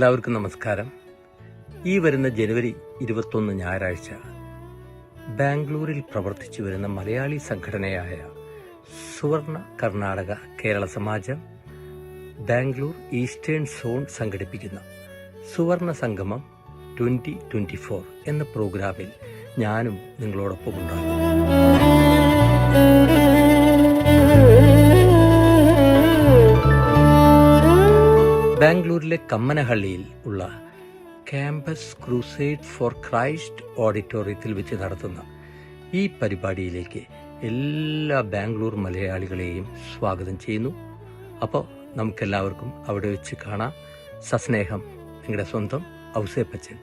എല്ലാവർക്കും നമസ്കാരം. ഈ വരുന്ന ജനുവരി 21 ഞായറാഴ്ച ബാംഗ്ലൂരിൽ പ്രവർത്തിച്ചു വരുന്ന മലയാളി സംഘടനയായ സുവർണ കർണാടക കേരള സമാജം ബാംഗ്ലൂർ ഈസ്റ്റേൺ സോൺ സംഘടിപ്പിക്കുന്ന സുവർണ സംഗമം 2024 എന്ന പ്രോഗ്രാമിൽ ഞാനും നിങ്ങളോടൊപ്പം ഉണ്ടാകും. ബാംഗ്ലൂരിലെ കമ്മനഹള്ളിയിൽ ഉള്ള ക്യാമ്പസ് ക്രൂസേഡ് ഫോർ ക്രൈസ്റ്റ് ഓഡിറ്റോറിയത്തിൽ വെച്ച് നടത്തുന്ന ഈ പരിപാടിയിലേക്ക് എല്ലാ ബാംഗ്ലൂർ മലയാളികളെയും സ്വാഗതം ചെയ്യുന്നു. അപ്പോൾ നമുക്കെല്ലാവർക്കും അവിടെ വെച്ച് കാണാം. സസ്നേഹം, നിങ്ങളുടെ സ്വന്തം ഔസേപ്പച്ചൻ.